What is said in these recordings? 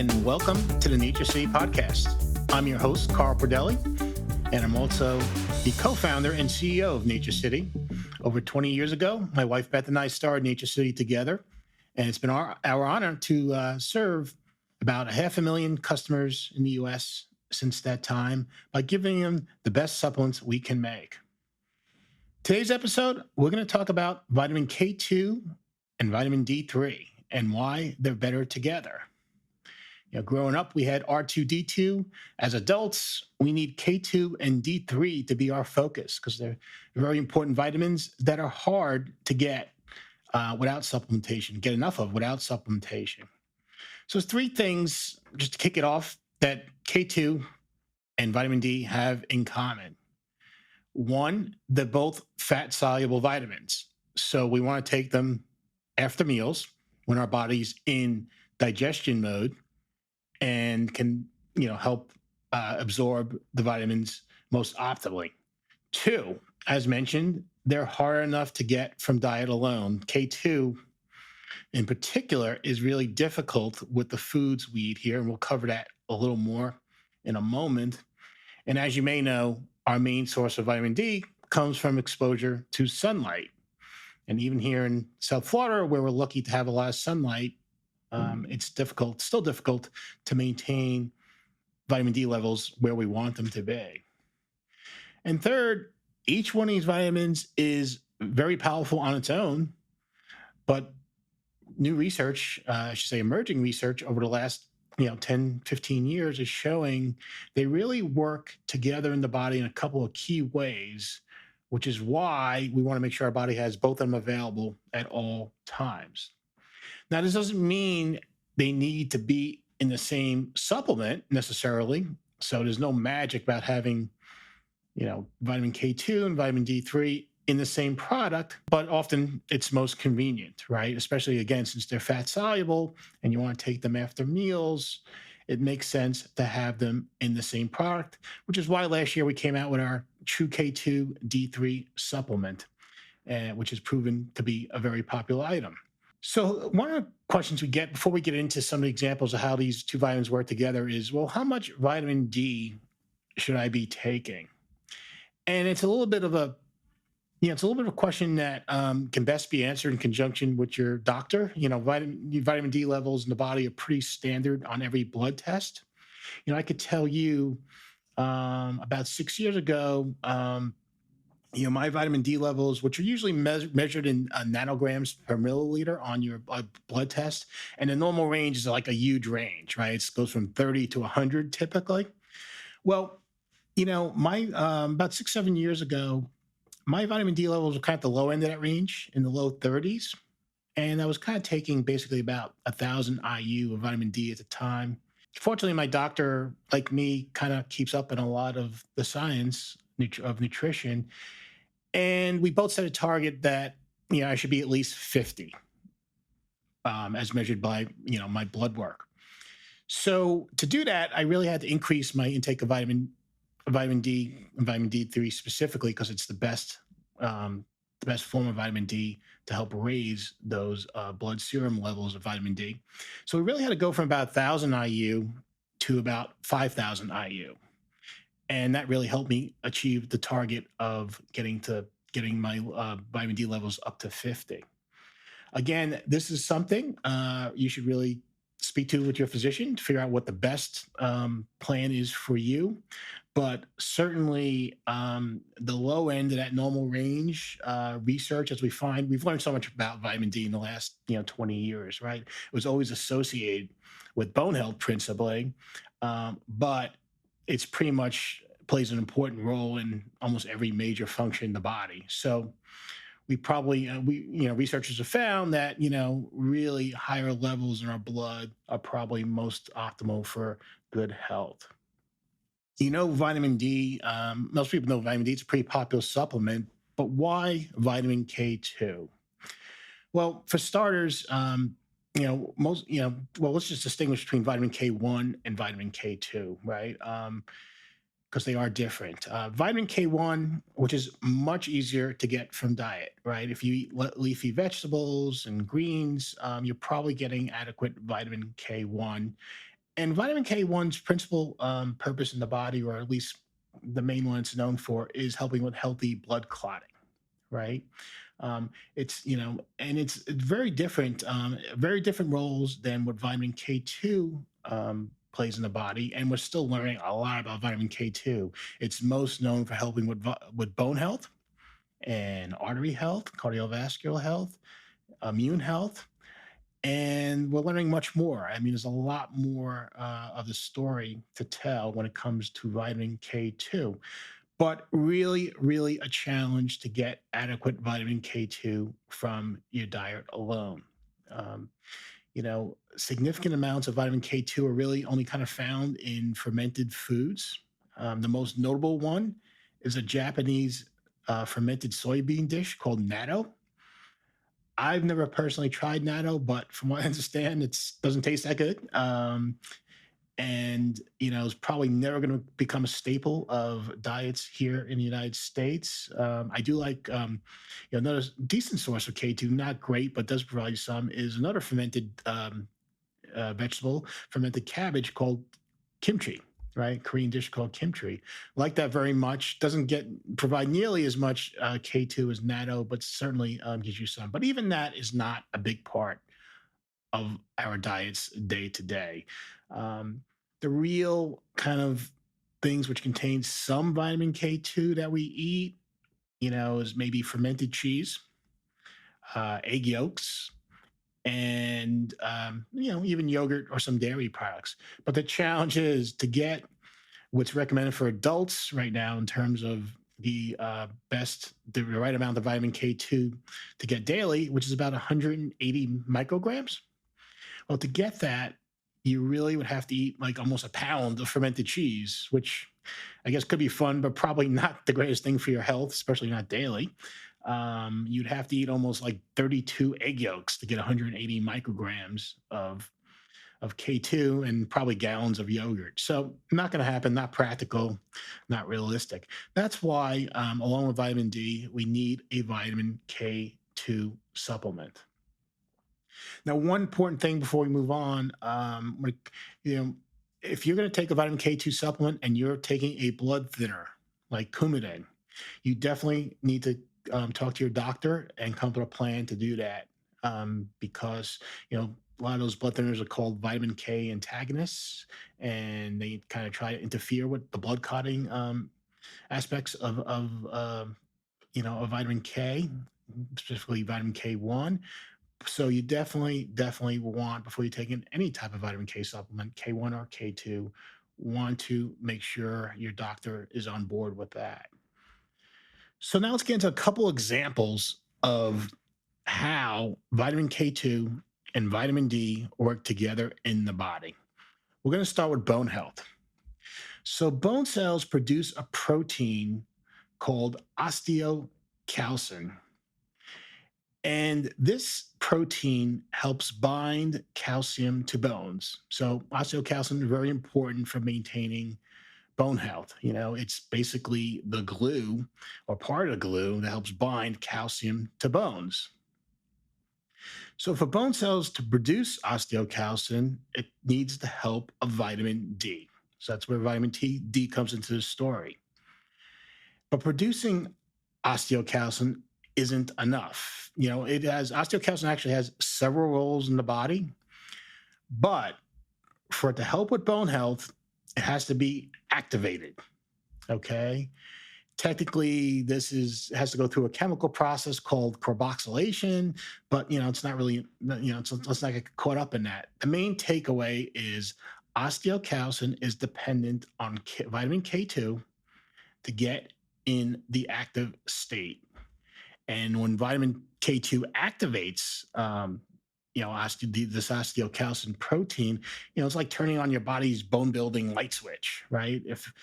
and welcome to the NatureCity Podcast. I'm your host, Carl Pradelli, and I'm also the co-founder and CEO of NatureCity. Over 20 years ago, my wife Beth and I started NatureCity together, and it's been our honor to serve about 500,000 customers in the U.S. since that time by giving them the best supplements we can make. Today's episode, we're going to talk about vitamin K2 and vitamin D3 and why they're better together. Growing up, we had R2-D2. As adults, we need K2 and D3 to be our focus because they're very important vitamins that are hard to get without supplementation, get enough of without supplementation. So there's three things, just to kick it off, that K2 and vitamin D have in common. One, they're both fat-soluble vitamins. So we want to take them after meals when our body's in digestion mode and can, help absorb the vitamins most optimally. Two, as mentioned, they're hard enough to get from diet alone. K2, in particular, is really difficult with the foods we eat here, and we'll cover that a little more in a moment. And as you may know, our main source of vitamin D comes from exposure to sunlight. And even here in South Florida, where we're lucky to have a lot of sunlight, it's still difficult to maintain vitamin D levels where we want them to be. And third, each one of these vitamins is very powerful on its own, but new research, emerging research over the last 10, 15 years is showing they really work together in the body in a couple of key ways, which is why we want to make sure our body has both of them available at all times. Now, this doesn't mean they need to be in the same supplement necessarily. So there's no magic about having, vitamin K2 and vitamin D3 in the same product, but often it's most convenient, right? Especially, again, since they're fat soluble and you want to take them after meals, it makes sense to have them in the same product, which is why last year we came out with our True K2 D3 supplement, which has proven to be a very popular item. So one of the questions we get before we get into some of the examples of how these two vitamins work together is, well, how much vitamin D should I be taking? And it's a little bit of a question that can best be answered in conjunction with your doctor. Vitamin D levels in the body are pretty standard on every blood test. I could tell you about 6 years ago, my vitamin D levels, which are usually measured in nanograms per milliliter on your blood test, and the normal range is like a huge range, right? It goes from 30 to 100 typically. Well, my about 6-7 years ago, my vitamin D levels were kind of at the low end of that range, in the low 30s, and I was kind of taking basically about 1,000 IU of vitamin D at the time. Fortunately, my doctor, like me, kind of keeps up in a lot of the science of nutrition. And we both set a target that, I should be at least 50 as measured by, my blood work. So to do that, I really had to increase my intake of vitamin D and vitamin D3 specifically because it's the best form of vitamin D to help raise those blood serum levels of vitamin D. So we really had to go from about 1,000 IU to about 5,000 IU. And that really helped me achieve the target of getting my vitamin D levels up to 50. Again, this is something you should really speak to with your physician to figure out what the best plan is for you. But certainly the low end of that normal range research, as we've learned so much about vitamin D in the last 20 years, right? It was always associated with bone health principally, but it's pretty much plays an important role in almost every major function in the body. So we probably, researchers have found that, really higher levels in our blood are probably most optimal for good health. Vitamin D, most people know vitamin D, it's a pretty popular supplement, but why vitamin K2? Well, for starters, let's just distinguish between vitamin K1 and vitamin K2, right? Because they are different. Vitamin K1, which is much easier to get from diet, right? If you eat leafy vegetables and greens, you're probably getting adequate vitamin K1. And vitamin K1's principal purpose in the body, or at least the main one it's known for, is helping with healthy blood clotting, right? It's, and it's very different roles than what vitamin K2 plays in the body. And we're still learning a lot about vitamin K2. It's most known for helping with bone health and artery health, cardiovascular health, immune health, and we're learning much more. I mean, there's a lot more of the story to tell when it comes to vitamin K2, but really, really a challenge to get adequate vitamin K2 from your diet alone. Um, Significant amounts of vitamin K2 are really only kind of found in fermented foods. The most notable one is a Japanese fermented soybean dish called natto. I've never personally tried natto, but from what I understand, it doesn't taste that good. And it's probably never going to become a staple of diets here in the United States. I do like, another decent source of K2, not great, but does provide some, is another fermented vegetable, fermented cabbage called kimchi, right? Korean dish called kimchi. Like that very much. Doesn't provide nearly as much K2 as natto, but certainly gives you some. But even that is not a big part of our diets day to day. The real kind of things which contain some vitamin K2 that we eat, is maybe fermented cheese, egg yolks, and even yogurt or some dairy products. But the challenge is to get what's recommended for adults right now in terms of the right amount of vitamin K2 to get daily, which is about 180 micrograms. Well, to get that, you really would have to eat like almost a pound of fermented cheese, which I guess could be fun, but probably not the greatest thing for your health, especially not daily. You'd have to eat almost like 32 egg yolks to get 180 micrograms of K2 and probably gallons of yogurt. So not going to happen, not practical, not realistic. That's why, along with vitamin D, we need a vitamin K2 supplement. Now, one important thing before we move on, if you're going to take a vitamin K2 supplement and you're taking a blood thinner like Coumadin, you definitely need to talk to your doctor and come up with a plan to do that, because a lot of those blood thinners are called vitamin K antagonists, and they kind of try to interfere with the blood clotting aspects of vitamin K, specifically vitamin K1. So you definitely want, before you take in any type of vitamin K supplement, K1 or K2, want to make sure your doctor is on board with that. So now let's get into a couple examples of how vitamin K2 and vitamin D work together in the body. We're going to start with bone health. So bone cells produce a protein called osteocalcin. And this protein helps bind calcium to bones. So osteocalcin is very important for maintaining bone health. It's basically the glue or part of the glue that helps bind calcium to bones. So for bone cells to produce osteocalcin, it needs the help of vitamin D. So that's where vitamin D comes into the story. But producing osteocalcin isn't enough. Osteocalcin actually has several roles in the body, but for it to help with bone health, it has to be activated. Okay. Technically, has to go through a chemical process called carboxylation, but it's not really, let's not get caught up in that. The main takeaway is osteocalcin is dependent on vitamin K2 to get in the active state. And when vitamin K2 activates, this osteocalcin protein, it's like turning on your body's bone building light switch, right? If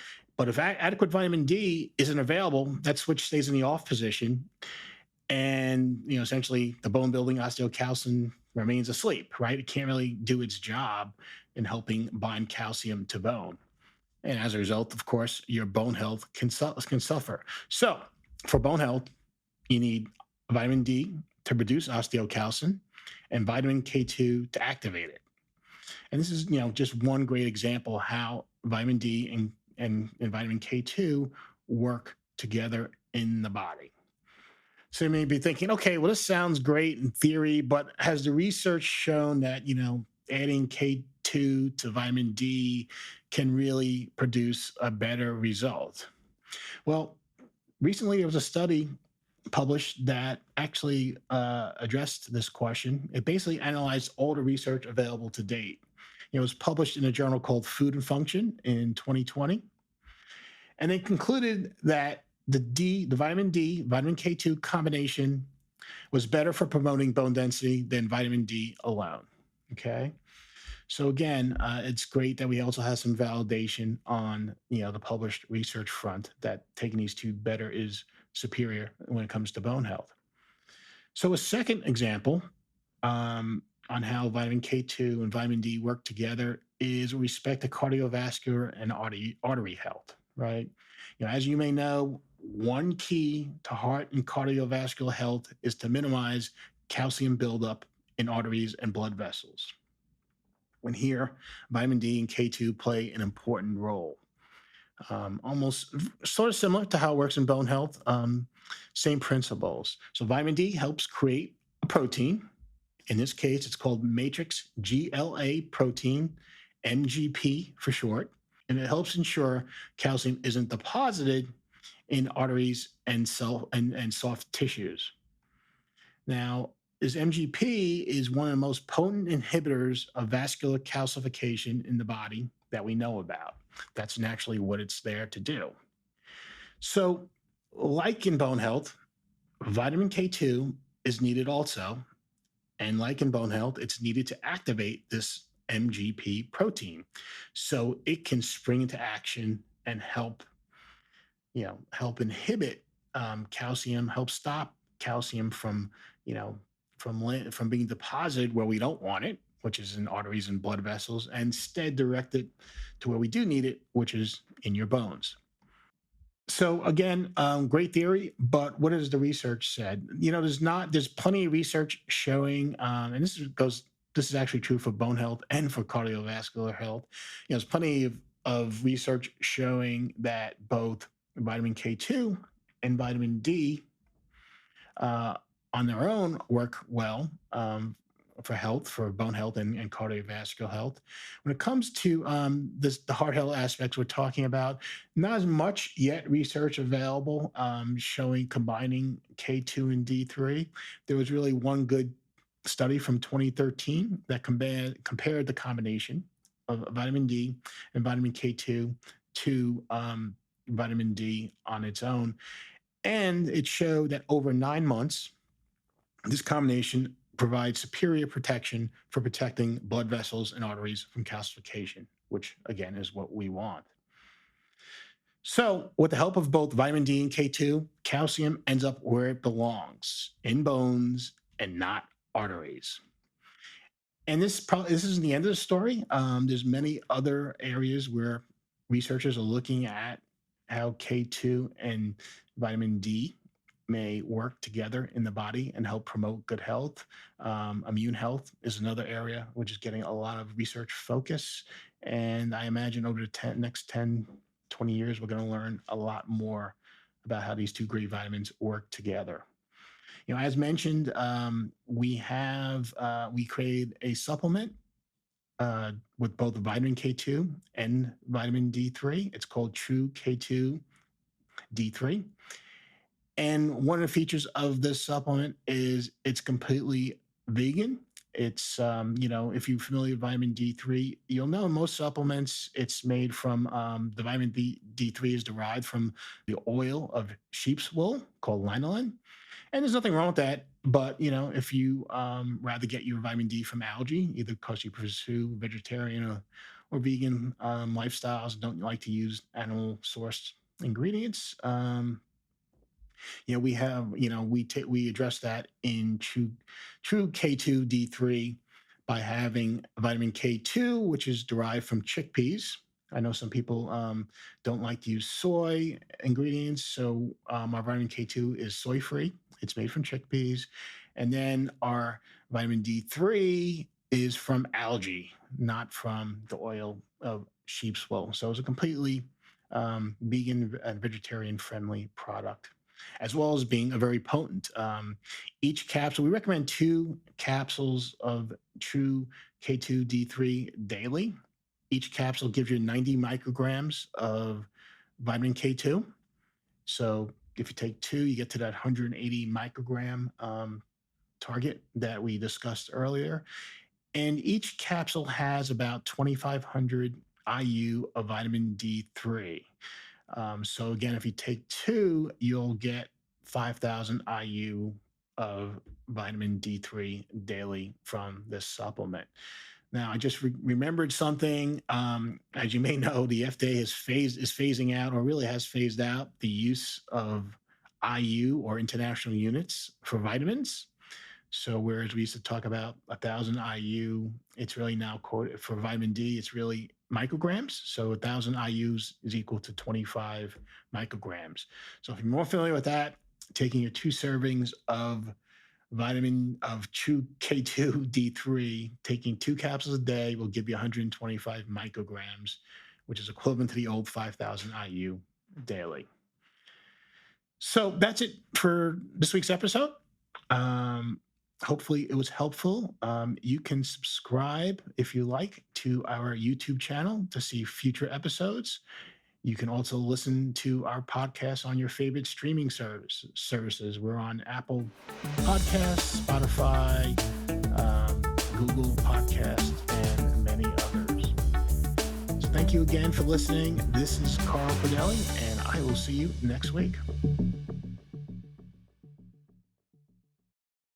adequate vitamin D isn't available, that switch stays in the off position, and essentially the bone building osteocalcin remains asleep, right? It can't really do its job in helping bind calcium to bone, and as a result, of course, your bone health can suffer. So for bone health, you need vitamin D to produce osteocalcin and vitamin K2 to activate it. And this is, just one great example how vitamin D and vitamin K2 work together in the body. So you may be thinking, okay, well, this sounds great in theory, but has the research shown that, adding K2 to vitamin D can really produce a better result? Well, recently there was a study published that actually addressed this question. It basically analyzed all the research available to date. It was published in a journal called Food and Function in 2020. And they concluded that the vitamin D, vitamin K2 combination was better for promoting bone density than vitamin D alone. Okay. So again, it's great that we also have some validation on the published research front that taking these two better is superior when it comes to bone health. So a second example on how vitamin K2 and vitamin D work together is with respect to cardiovascular and artery health, right? As you may know, one key to heart and cardiovascular health is to minimize calcium buildup in arteries and blood vessels. When here, vitamin D and K2 play an important role. Almost sort of similar to how it works in bone health, same principles. So vitamin D helps create a protein. In this case, it's called matrix GLA protein, MGP for short, and it helps ensure calcium isn't deposited in arteries and soft tissues. Now, this MGP is one of the most potent inhibitors of vascular calcification in the body that we know about. That's naturally what it's there to do. So, like in bone health, vitamin K2 is needed also. And like in bone health, it's needed to activate this MGP protein so it can spring into action and help inhibit calcium, help stop calcium from being deposited where we don't want it, which is in arteries and blood vessels, and instead direct it to where we do need it, which is in your bones. So again, great theory, but what has the research said? There's plenty of research showing, and this is actually true for bone health and for cardiovascular health. There's plenty of research showing that both vitamin K2 and vitamin D on their own work well for health, for bone health and cardiovascular health. When it comes to the heart health aspects we're talking about, not as much yet research available showing combining K2 and D3. There was really one good study from 2013 that compared the combination of vitamin D and vitamin K2 to vitamin D on its own. And it showed that over 9 months, this combination provides superior protection for protecting blood vessels and arteries from calcification, which again is what we want. So with the help of both vitamin D and K2, calcium ends up where it belongs, in bones and not arteries. And this isn't the end of the story. There's many other areas where researchers are looking at how K2 and vitamin D may work together in the body and help promote good health. Immune health is another area which is getting a lot of research focus. And I imagine over the next 10, 20 years, we're going to learn a lot more about how these two great vitamins work together. As mentioned, we created a supplement with both vitamin K2 and vitamin D3. It's called True K2 D3. And one of the features of this supplement is it's completely vegan. It's, if you're familiar with vitamin D3, you'll know in most supplements, it's made from the vitamin D3 is derived from the oil of sheep's wool called lanolin. And there's nothing wrong with that. But, if you rather get your vitamin D from algae, either because you pursue vegetarian or vegan lifestyles, don't like to use animal sourced ingredients, we address that in True K2 D3 by having vitamin K2, which is derived from chickpeas. I know some people don't like to use soy ingredients, so our vitamin K2 is soy-free. It's made from chickpeas. And then our vitamin D3 is from algae, not from the oil of sheep's wool. So it's a completely vegan and vegetarian friendly product, as well as being a very potent. Each capsule, we recommend 2 capsules of True K2D3 daily. Each capsule gives you 90 micrograms of vitamin K2. So if you take 2, you get to that 180 microgram target that we discussed earlier. And each capsule has about 2,500 IU of vitamin D3. So again, if you take 2, you'll get 5,000 IU of vitamin D3 daily from this supplement. Now, I just remembered something. As you may know, the FDA is phasing out, or really has phased out, the use of IU or international units for vitamins. So whereas we used to talk about 1,000 IU, it's really now quoted for vitamin D, it's really micrograms. So 1,000 IUs is equal to 25 micrograms. So if you're more familiar with that, taking your 2 servings of True K2 D3, taking 2 capsules a day will give you 125 micrograms, which is equivalent to the old 5,000 IU daily. So that's it for this week's episode. Hopefully it was helpful. You can subscribe if you like to our YouTube channel to see future episodes. You can also listen to our podcast on your favorite streaming services. We're on Apple Podcasts, Spotify, Google Podcasts, and many others. So thank you again for listening. This is Carl Pradelli, and I will see you next week.